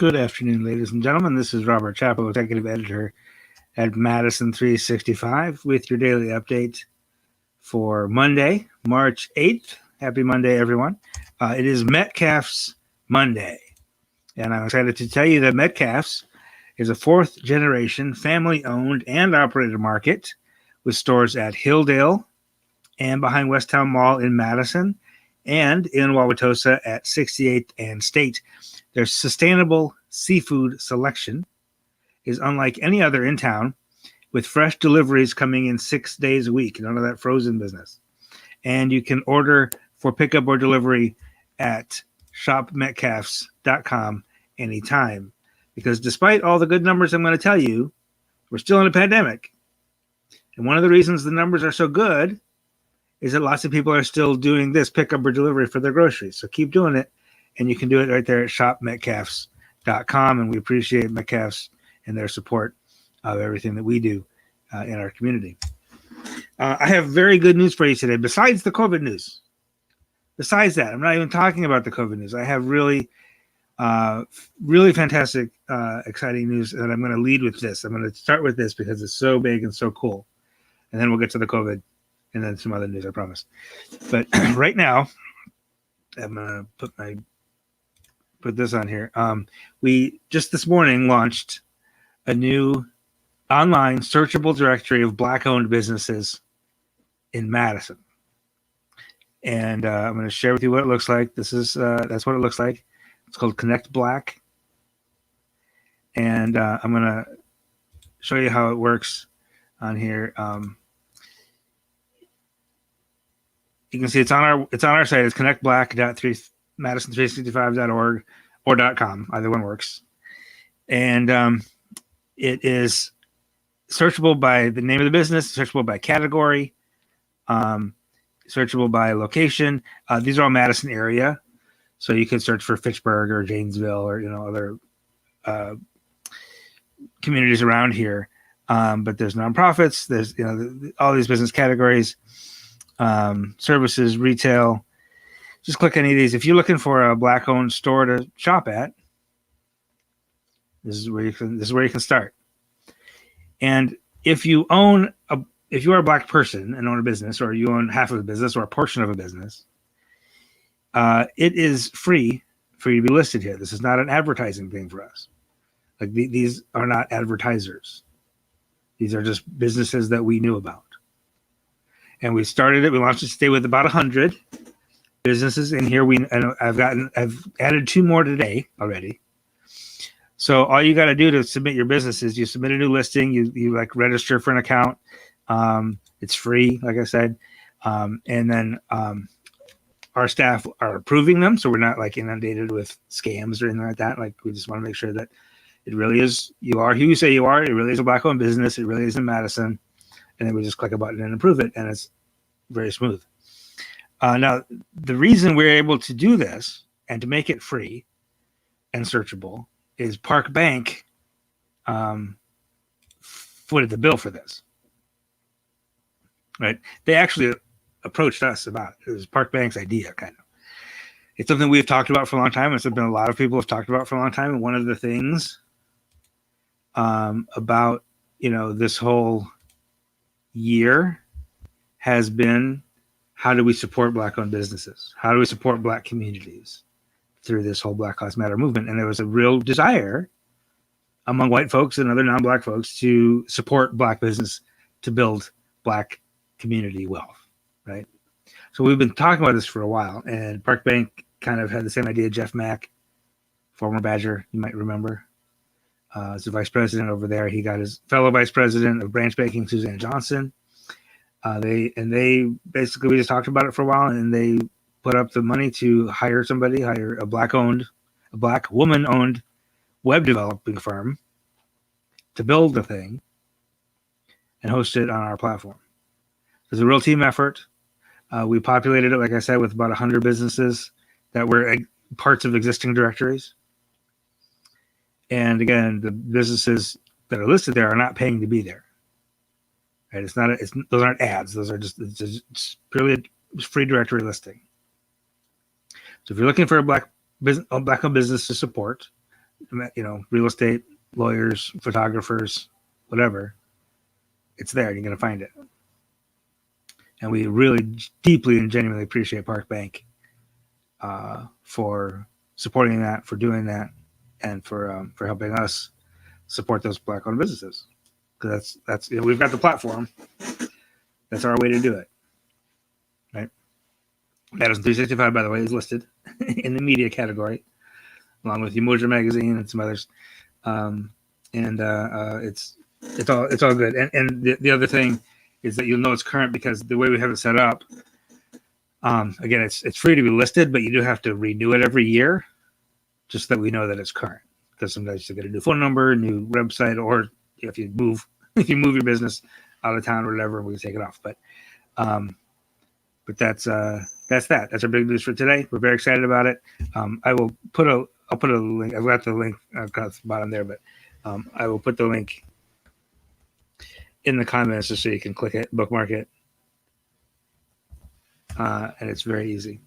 Good afternoon, ladies and gentlemen. This is Robert Chappell, Executive Editor at Madison365 with your daily update for Monday, March 8th. Happy Monday, everyone. It is Metcalfe's Monday, and I'm excited to tell you that Metcalfe's is a fourth-generation, family-owned and operated market with stores at Hilldale and behind Westtown Mall in Madison and in Wauwatosa at 68th and State. Their sustainable seafood selection is unlike any other in town, with fresh deliveries coming in 6 days a week. None of that frozen business. And you can order for pickup or delivery at shopmetcalfs.com anytime. Because despite all the good numbers I'm going to tell you, we're still in a pandemic. And one of the reasons the numbers are so good is that lots of people are still doing this pickup or delivery for their groceries. So keep doing it. And you can do it right there at shopmetcalfs.com. And we appreciate Metcalfe's and their support of everything that we do in our community. I have very good news for you today, besides the COVID news. Besides that, I'm not even talking about the COVID news. I have really fantastic, exciting news, and I'm going to lead with this. I'm going to start with this because it's so big and so cool. And then we'll get to the COVID and then some other news, I promise. But right now, I'm going to put this on here. We just this morning launched a new online searchable directory of Black-owned businesses in Madison, and I'm going to share with you what it looks like. That's what it looks like. It's called Connect Black, and I'm going to show you how it works on here. You can see it's on our site. It's connectblack.madison365.org or .com. Either one works. And it is searchable by the name of the business, searchable by category, searchable by location. These are all Madison area, so you could search for Fitchburg or Janesville or other communities around here. But there's nonprofits. There's all these business categories, services, retail. Just click any of these. If you're looking for a Black-owned store to shop at, this is where you can start. And if you are a Black person and own a business, or you own half of a business or a portion of a business, it is free for you to be listed here. This is not an advertising thing for us. Like these are not advertisers. These are just businesses that we knew about. And we launched it today with about 100 businesses in here. I've added 2 more today already. So all you got to do to submit your business is you submit a new listing. You register for an account. It's free, like I said, and then our staff are approving them, so we're not inundated with scams or anything like that. We just want to make sure that it really is you are who you say you are. It really is a Black-owned business. It really is in Madison, and then we just click a button and approve it, and it's very smooth. Now, the reason we're able to do this and to make it free and searchable is Park Bank footed the bill for this. Right? They actually approached us about it. It was Park Bank's idea, kind of. It's something we've talked about for a long time. It's something a lot of people have talked about for a long time. And one of the things about this whole year has been, how do we support Black-owned businesses? How do we support Black communities through this whole Black Lives Matter movement? And there was a real desire among white folks and other non-Black folks to support Black business to build Black community wealth, right? So we've been talking about this for a while, and Park Bank kind of had the same idea. Jeff Mack, former Badger, you might remember, is the vice president over there. He got his fellow vice president of branch banking, Suzanne Johnson. We just talked about it for a while, and they put up the money to hire a Black woman-owned web developing firm to build the thing and host it on our platform. It's a real team effort. We populated it, like I said, with about 100 businesses that were parts of existing directories. And again, the businesses that are listed there are not paying to be there. Right? Those aren't ads. Those are it's purely a free directory listing. So if you're looking for a Black-owned business to support, real estate, lawyers, photographers, whatever, it's there. You're going to find it. And we really deeply and genuinely appreciate Park Bank for supporting that, for doing that, and for helping us support those Black-owned businesses. Because that's we've got the platform. That's our way to do it, right? Madison365, by the way, is listed in the media category, along with Umoja Magazine and some others. It's all good. And the other thing is that you'll know it's current because the way we have it set up, again, it's free to be listed, but you do have to renew it every year, just so that we know that it's current. Because sometimes you get a new phone number, new website, or if you move your business out of town or whatever, we can take it off. But that's that. That's our big news for today. We're very excited about it. I'll put a link. I've got the link across the bottom there, but I will put the link in the comments just so you can click it, bookmark it, and it's very easy.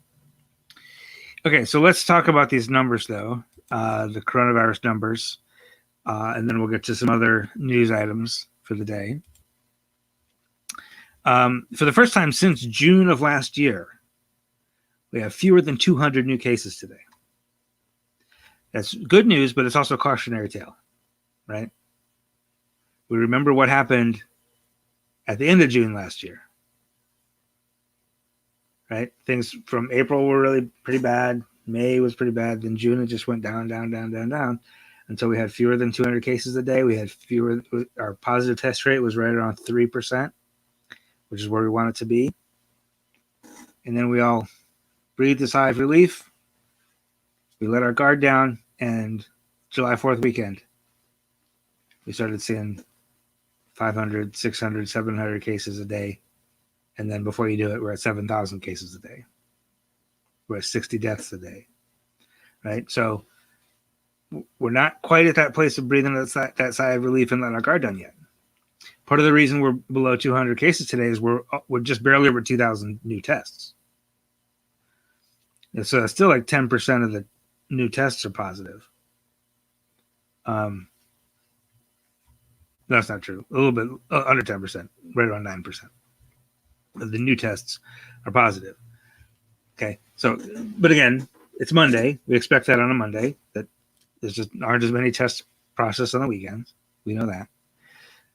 Okay, so let's talk about these numbers, though, the coronavirus numbers, and then we'll get to some other news items for the day. For the first time since June of last year, we have fewer than 200 new cases today. That's good news, but it's also a cautionary tale, right? We remember what happened at the end of June last year, right? Things from April were really pretty bad. May was pretty bad. Then June, it just went down until we had fewer than 200 cases a day. We had our positive test rate was right around 3%, which is where we want it to be. And then we all breathed a sigh of relief. We let our guard down, and July 4th weekend, we started seeing 500, 600, 700 cases a day. And then before you do it, we're at 7,000 cases a day. We're at 60 deaths a day, right? So we're not quite at that place of breathing that sigh of relief and letting our guard down yet. Part of the reason we're below 200 cases today is we're just barely over 2,000 new tests. And so still like 10% of the new tests are positive. That's not true. A little bit under 10%, right around 9% of the new tests are positive. Okay, so, but again, it's Monday. We expect that on a Monday, that there's just aren't as many tests processed on the weekends. We know that.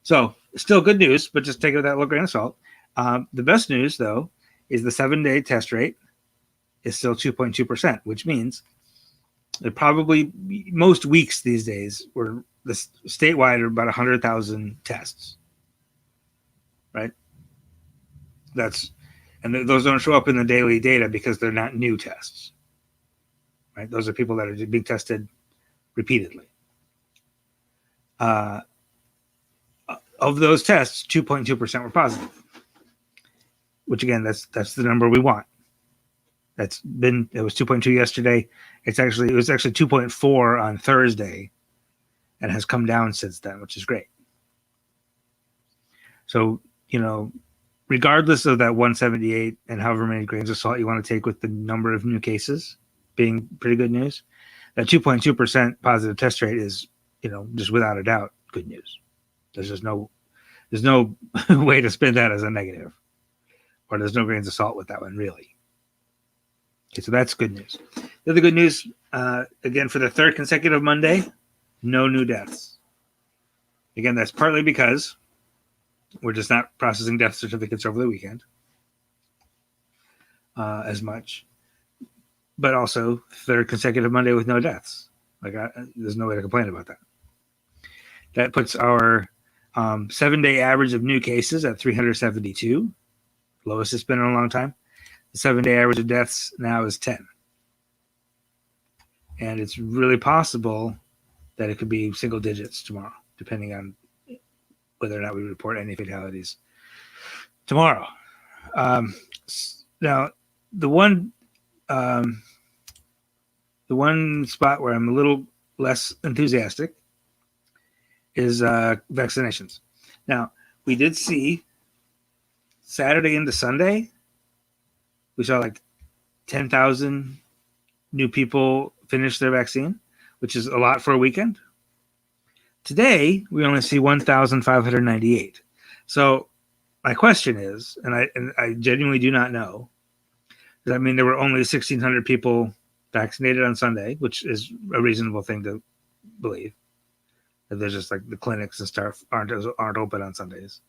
So, still good news, but just take it with that little grain of salt. The best news, though, is the 7-day test rate is still 2.2%, which means that probably most weeks these days were statewide are about 100,000 tests, right? And those don't show up in the daily data because they're not new tests, right? Those are people that are being tested repeatedly. Of those tests, 2.2% were positive, which again, that's the number we want. It was 2.2 yesterday. It was actually 2.4 on Thursday, and has come down since then, which is great. So, regardless of that 178 and however many grains of salt you want to take with the number of new cases being pretty good news, that 2.2% positive test rate is, just without a doubt, good news. There's no way to spin that as a negative, or there's no grains of salt with that one, really. Okay, so that's good news. The other good news, again, for the third consecutive Monday, no new deaths. Again, that's partly because we're just not processing death certificates over the weekend as much, but also third consecutive Monday with no deaths. There's no way to complain about that. That puts our 7-day average of new cases at 372, lowest it's been in a long time. The 7-day average of deaths now is 10. And it's really possible that it could be single digits tomorrow, depending on whether or not we report any fatalities tomorrow. Now, the one spot where I'm a little less enthusiastic is vaccinations. Now, we did see Saturday into Sunday, we saw like 10,000 new people finish their vaccine, which is a lot for a weekend. Today, we only see 1,598. So my question is, and I genuinely do not know, does that mean there were only 1,600 people vaccinated on Sunday, which is a reasonable thing to believe? That there's just like the clinics and stuff aren't open on Sundays.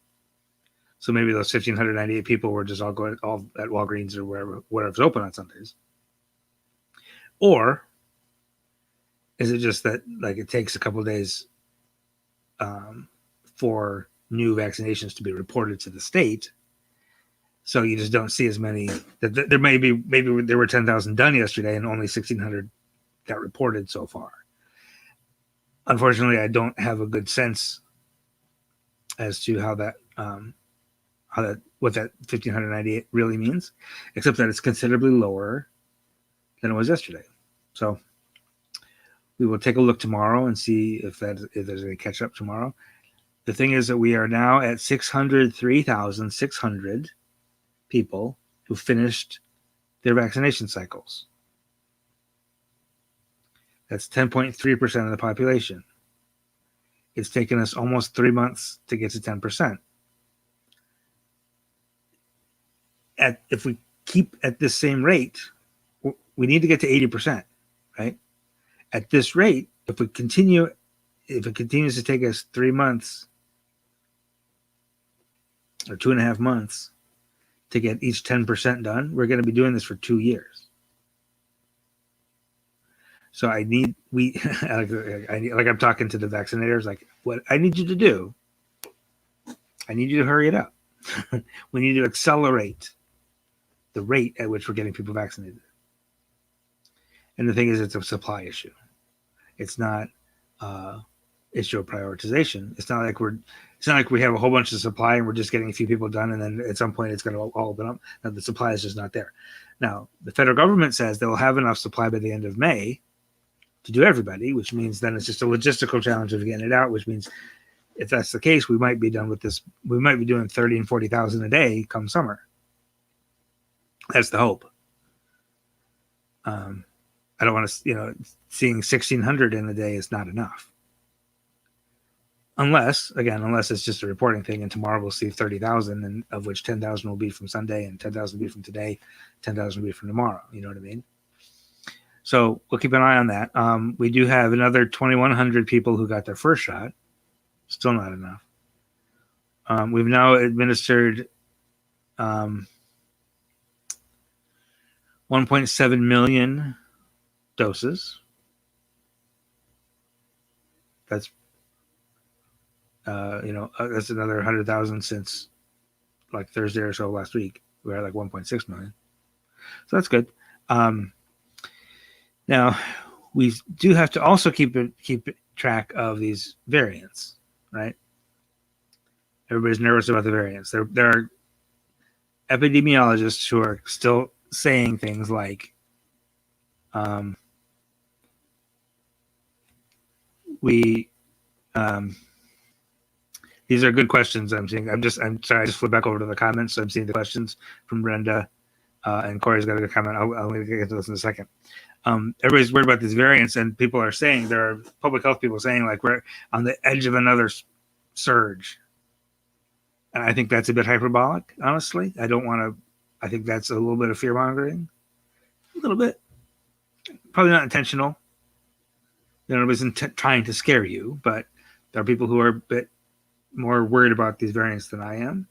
So maybe those 1,598 people were just all at Walgreens or wherever's open on Sundays. Or is it just that like it takes a couple of days for new vaccinations to be reported to the state? So you just don't see as many. That there maybe there were 10,000 done yesterday and only 1,600 got reported so far. Unfortunately, I don't have a good sense as to what that 1,598 really means, except that it's considerably lower than it was yesterday. So we will take a look tomorrow and see if there's any catch up tomorrow. The thing is that we are now at 603,600 people who finished their vaccination cycles. That's 10.3% of the population. It's taken us almost 3 months to get to 10%. If we keep at this same rate, we need to get to 80%, right? At this rate, if it continues to take us 3 months or 2.5 months to get each 10% done, we're going to be doing this for 2 years. So like I'm talking to the vaccinators, like what I need you to do, I need you to hurry it up. We need to accelerate the rate at which we're getting people vaccinated. And the thing is, it's a supply issue. It's not issue of prioritization. It's not like we have a whole bunch of supply and we're just getting a few people done, and then at some point it's going to all open up. Now the supply is just not there. Now the federal government says they'll have enough supply by the end of May to do everybody, which means then it's just a logistical challenge of getting it out, which means if that's the case, we might be done with this. We might be doing 30 and 40,000 a day come summer. That's the hope. I don't want to, seeing 1,600 in a day is not enough. Unless it's just a reporting thing, and tomorrow we'll see 30,000, and of which 10,000 will be from Sunday, and 10,000 will be from today, 10,000 will be from tomorrow. You know what I mean? So we'll keep an eye on that. We do have another 2,100 people who got their first shot. Still not enough. We've now administered 1.7 million doses. That's that's another 100,000 since like Thursday or so last week. We were at like 1.6 million. So that's good. Now, we do have to also keep track of these variants, right? Everybody's nervous about the variants. There are epidemiologists who are still saying things like, these are good questions I'm seeing. I'm sorry, I just flipped back over to the comments. So I'm seeing the questions from Brenda, and Corey's got a good comment. I'll get to this in a second. Everybody's worried about these variants, and people are saying, there are public health people saying, like, we're on the edge of another surge. And I think that's a bit hyperbolic, honestly. I think that's a little bit of fear mongering. A little bit. Probably not intentional. Nobody's trying to scare you, but there are people who are a bit more worried about these variants than I am.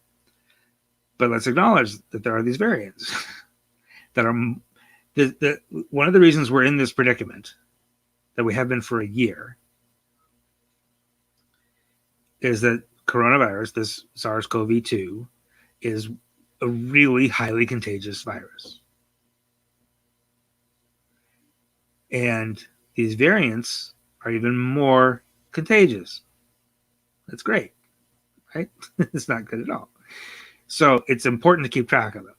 But let's acknowledge that there are these variants that are one of the reasons we're in this predicament that we have been for a year is that coronavirus, this SARS-CoV-2, is a really highly contagious virus. And these variants are even more contagious. That's great, right? It's not good at all. So it's important to keep track of them.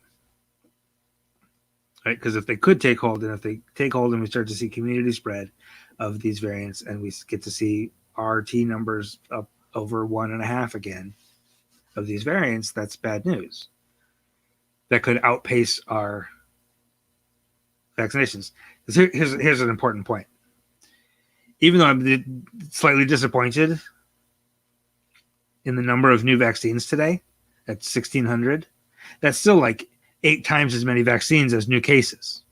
Right? Because if they could take hold, and if they take hold and we start to see community spread of these variants, and we get to see RT numbers up over 1.5 again of these variants, that's bad news. That could outpace our vaccinations. Here's an important point. even though I'm slightly disappointed in the number of new vaccines today, at 1,600, that's still like 8 times as many vaccines as new cases.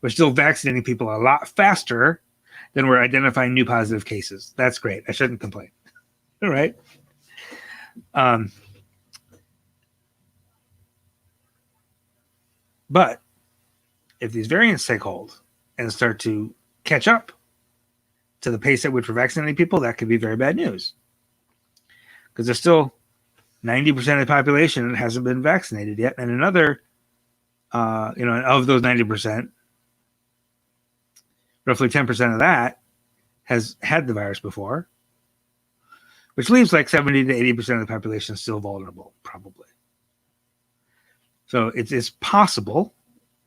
We're still vaccinating people a lot faster than we're identifying new positive cases. That's great. I shouldn't complain. All right. But if these variants take hold and start to catch up to the pace at which we're vaccinating people, that could be very bad news. Because there's still 90% of the population that hasn't been vaccinated yet. And another, of those 90%, roughly 10% of that has had the virus before, which leaves like 70 to 80% of the population still vulnerable, probably. So it's possible,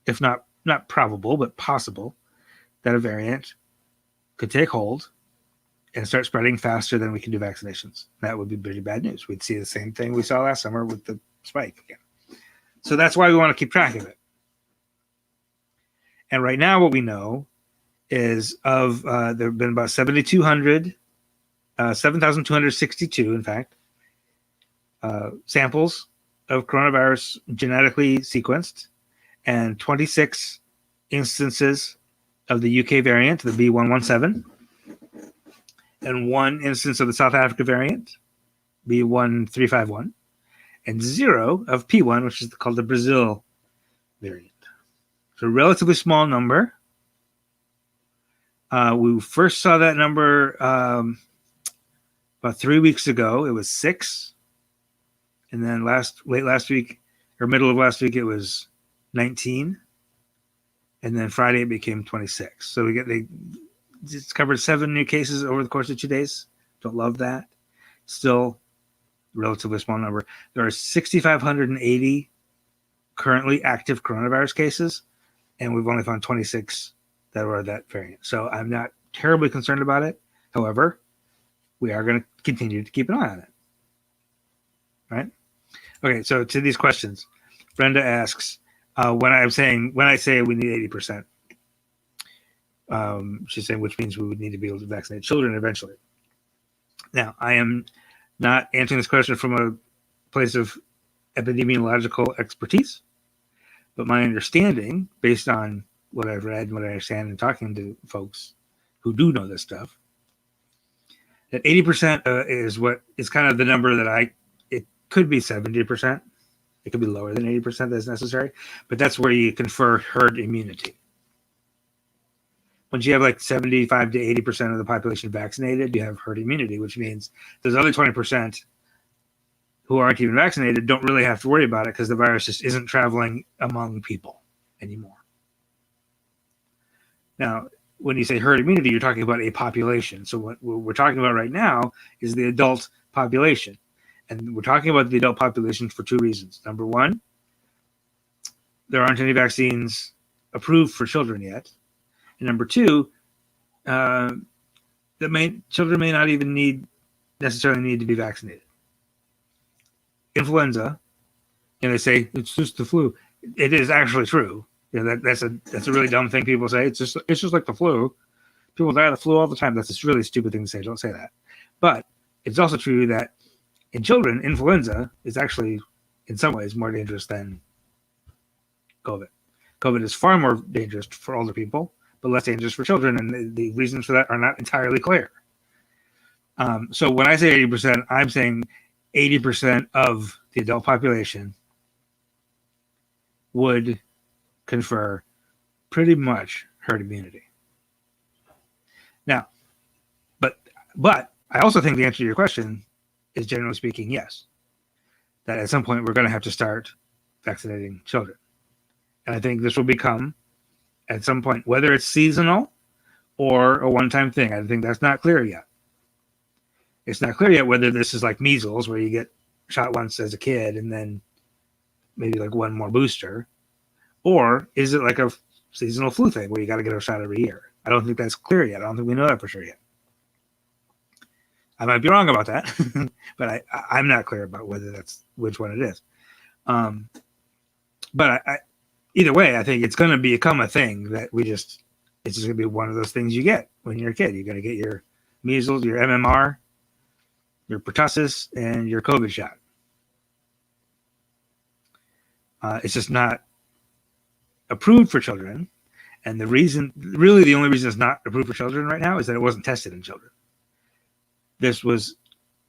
if not probable, but possible, that a variant could take hold and start spreading faster than we can do vaccinations. That would be pretty bad news. We'd see the same thing we saw last summer with the spike again. So that's why we want to keep track of it. And right now what we know is there have been about 7,262, in fact, samples of coronavirus genetically sequenced, and 26 instances of the UK variant, the B117, and 1 instance of the South Africa variant, B1351, and 0 of P1, which is called the Brazil variant. So a relatively small number. We first saw that number about 3 weeks ago. It was 6. And then late last week, or middle of last week, it was 19. And then Friday it became 26. So they discovered 7 new cases over the course of 2 days. Don't love that. Still a relatively small number. There are 6,580 currently active coronavirus cases, and we've only found 26 that were that variant. So I'm not terribly concerned about it. However, we are going to continue to keep an eye on it. Right? Okay, so to these questions, Brenda asks, when I say we need 80%, she's saying, which means we would need to be able to vaccinate children eventually. Now, I am not answering this question from a place of epidemiological expertise, but my understanding, based on what I've read and what I understand and talking to folks who do know this stuff, that 80% is what is kind of the number that it could be 70%. It could be lower than 80% that's necessary, but that's where you confer herd immunity. Once you have like 75 to 80% of the population vaccinated, you have herd immunity, which means those other 20% who aren't even vaccinated don't really have to worry about it because the virus just isn't traveling among people anymore. Now, when you say herd immunity, you're talking about a population. So what we're talking about right now is the adult population. And we're talking about the adult population for 2 reasons. Number one, there aren't any vaccines approved for children yet. And number two, children may not even necessarily need to be vaccinated. Influenza, and they say it's just the flu. It is actually true. That's a really dumb thing people say. It's just like the flu. People die of the flu all the time. That's a really stupid thing to say. Don't say that. But it's also true that in children, influenza is actually in some ways more dangerous than COVID. COVID is far more dangerous for older people, but less dangerous for children, and the reasons for that are not entirely clear. So when I say 80%, I'm saying 80% of the adult population would confer pretty much herd immunity. Now, but I also think the answer to your question is, generally speaking, yes. That at some point we're going to have to start vaccinating children. And I think this will become, at some point, whether it's seasonal or a one-time thing. I think that's not clear yet. It's not clear yet whether this is like measles, where you get shot once as a kid and then maybe like one more booster, or is it like a seasonal flu thing where you got to get a shot every year? I don't think that's clear yet. I don't think we know that for sure yet. I might be wrong about that, but I'm not clear about whether that's which one it is. But either way, I think it's going to become a thing that we just It's just going to be one of those things you get when you're a kid. You're going to get your measles, your MMR, your pertussis, and your COVID shot. It's just not approved for children. And the only reason it's not approved for children right now is that it wasn't tested in children. This was,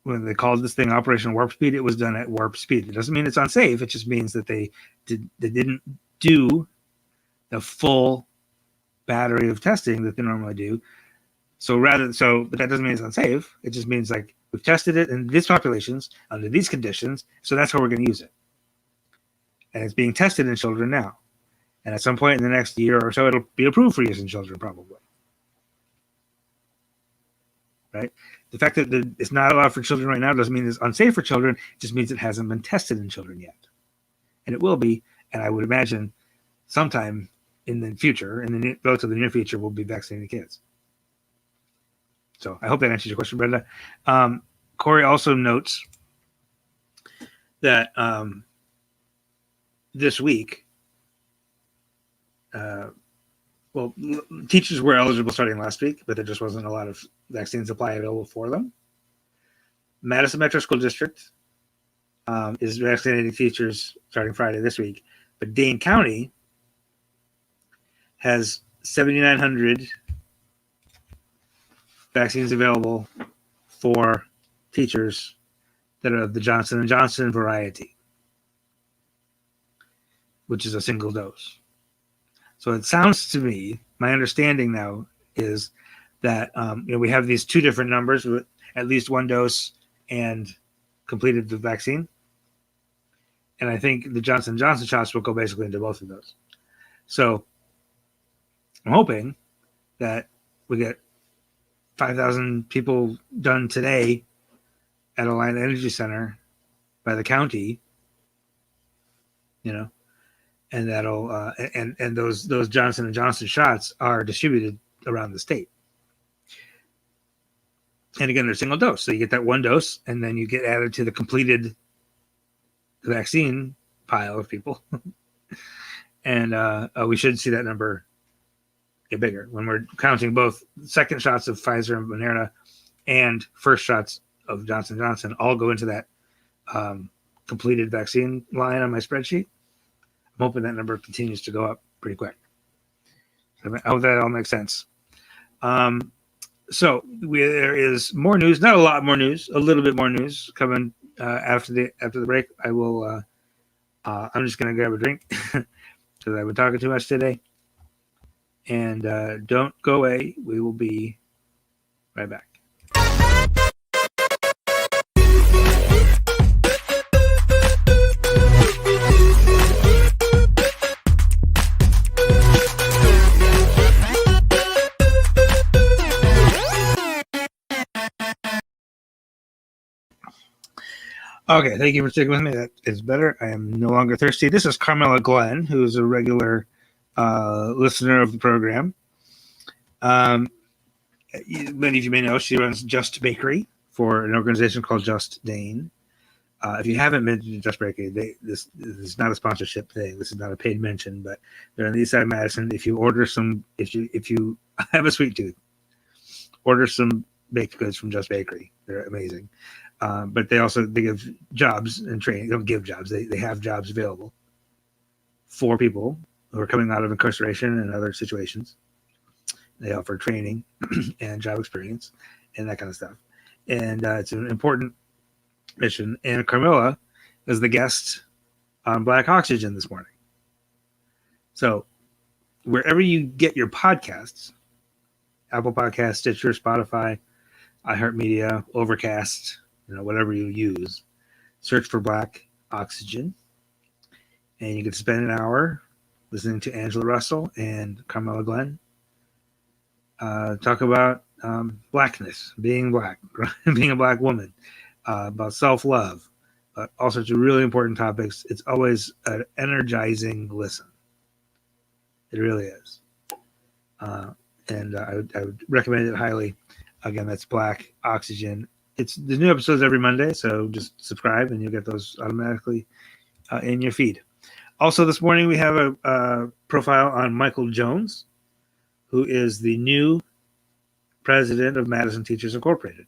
when they called this thing Operation Warp Speed, it was done at warp speed. It doesn't mean it's unsafe. It just means that they didn't do the full battery of testing that they normally do. But that doesn't mean it's unsafe. It just means like we've tested it in these populations under these conditions, so that's how we're going to use it. And it's being tested in children now. And at some point in the next year or so, it'll be approved for use in children, probably. Right? The fact that it's not allowed for children right now doesn't mean it's unsafe for children. It just means it hasn't been tested in children yet. And it will be, and I would imagine sometime in the future, in the relatively near future, we'll be vaccinating kids. So I hope that answers your question, Brenda. Corey also notes that this week, teachers were eligible starting last week, but there just wasn't a lot of vaccine supply available for them. Madison Metro School District is vaccinating teachers starting Friday this week, but Dane County has 7,900 vaccines available for teachers that are of the Johnson & Johnson variety, which is a single dose. So it sounds to me, my understanding now is that we have these two different numbers with at least one dose and completed the vaccine. And I think the Johnson & Johnson shots will go basically into both of those. So I'm hoping that we get 5,000 people done today at Alliant Energy Center by the county, and that'll and those Johnson & Johnson shots are distributed around the state. And again, they're single dose. So you get that one dose, and then you get added to the completed vaccine pile of people. And we should see that number get bigger when we're counting both second shots of Pfizer and Moderna and first shots of Johnson & Johnson all go into that completed vaccine line on my spreadsheet. I'm hoping that number continues to go up pretty quick. I hope that all makes sense. So there is more news, not a lot more news, a little bit more news coming after the break. I will. I'm just going to grab a drink because I've been talking too much today. And don't go away. We will be right back. Okay, thank you for sticking with me. That is better. I am no longer thirsty. This is Carmela Glenn, who is a regular listener of the program. Many of you may know she runs Just Bakery for an organization called Just Dane. If you haven't been to Just Bakery, this is not a sponsorship thing. This is not a paid mention, but they're on the east side of Madison. If you order if you have a sweet tooth, order some baked goods from Just Bakery. They're amazing. But they give jobs and training. They don't give jobs. They have jobs available for people who are coming out of incarceration and other situations. They offer training and job experience and that kind of stuff. And it's an important mission. And Carmela is the guest on Black Oxygen this morning. So wherever you get your podcasts, Apple Podcasts, Stitcher, Spotify, iHeartMedia, Overcast, whatever you use, search for Black Oxygen. And you can spend an hour listening to Angela Russell and Carmela Glenn talk about blackness, being black, being a black woman, about self-love, all sorts of really important topics. It's always an energizing listen. It really is. And I would recommend it highly. Again, that's Black Oxygen. The new episodes every Monday, so just subscribe and you'll get those automatically in your feed. Also, this morning we have a profile on Michael Jones, who is the new president of Madison Teachers Incorporated.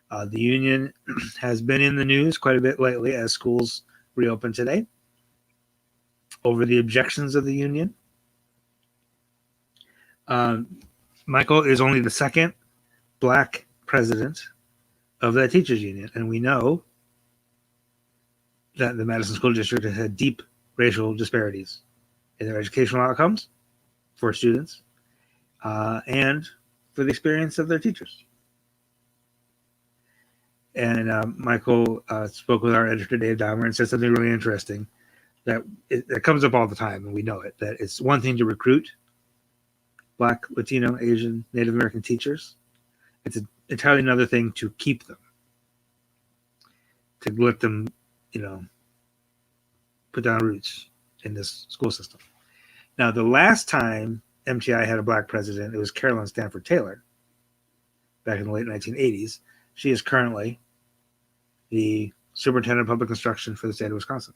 The union has been in the news quite a bit lately as schools reopen today over the objections of the union. Michael is only the second Black president of that teachers union, and we know that the Madison School District has had deep racial disparities in their educational outcomes for students and for the experience of their teachers. And Michael spoke with our editor, Dave Dahmer, and said something really interesting that it comes up all the time, and we know it, that it's one thing to recruit Black, Latino, Asian, Native American teachers. It's entirely another thing to keep them, to let them, put down roots in this school system. Now, the last time MTI had a Black president, it was Carolyn Stanford Taylor back in the late 1980s. She is currently the superintendent of public instruction for the state of Wisconsin.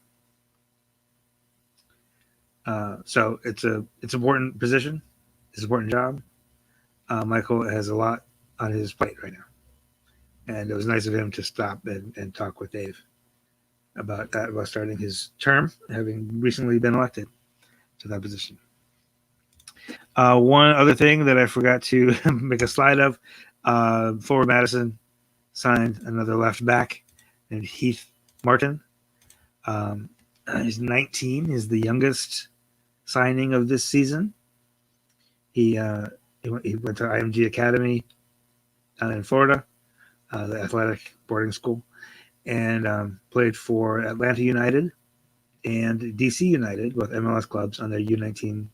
So it's an important position. It's an important job. Michael has a lot on his plate right now. And it was nice of him to stop and talk with Dave about that, about starting his term, having recently been elected to that position. One other thing that I forgot to make a slide of, Forward Madison signed another left back named Heath Martin. He's 19. He's the youngest signing of this season. He went to IMG Academy down in Florida, the athletic boarding school, and played for Atlanta United and DC United, both MLS clubs, on their U19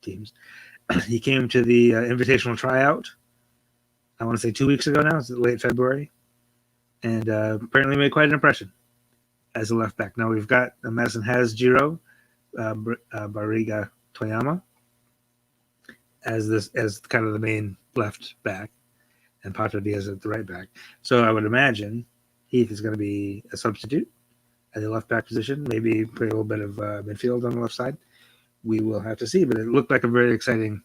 teams. He came to the invitational tryout, I want to say 2 weeks ago now. It's late February. And apparently made quite an impression as a left back. Now we've got, Madison has Jiro Barriga Toyama as kind of the main left back, and Pato Diaz at the right back. So I would imagine Heath is going to be a substitute at the left back position, maybe play a little bit of midfield on the left side. We will have to see, but it looked like a very exciting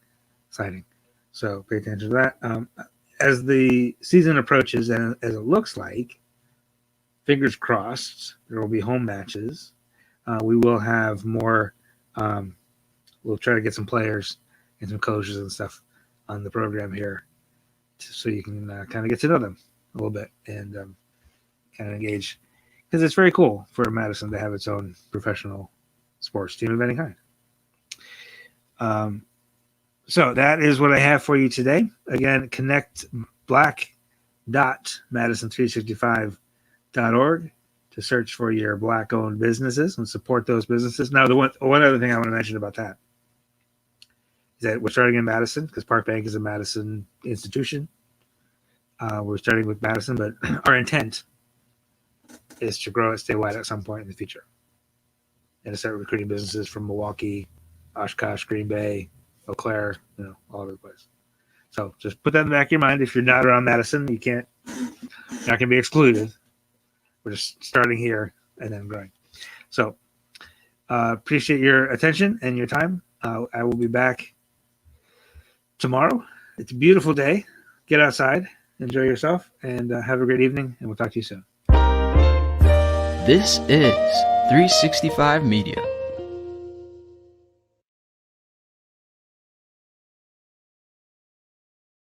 signing. So pay attention to that. As the season approaches, and as it looks like, fingers crossed, there will be home matches. We will have more. We'll try to get some players and some coaches and stuff on the program here, so you can kind of get to know them a little bit and kind of engage, because it's very cool for Madison to have its own professional sports team of any kind. So that is what I have for you today. Again, connect black.madison365.org to search for your Black-owned businesses and support those businesses. Now, the one other thing I want to mention about that is that we're starting in Madison because Park Bank is a Madison institution. We're starting with Madison, but our intent is to grow it statewide at some point in the future and to start recruiting businesses from Milwaukee, Oshkosh, Green Bay, Eau Claire, all over the place. So just put that in the back of your mind. If you're not around Madison, you're not going to be excluded. We're just starting here and then growing. So appreciate your attention and your time. I will be back tomorrow. It's a beautiful day. Get outside, enjoy yourself, and have a great evening, and we'll talk to you soon. This is 365 Media.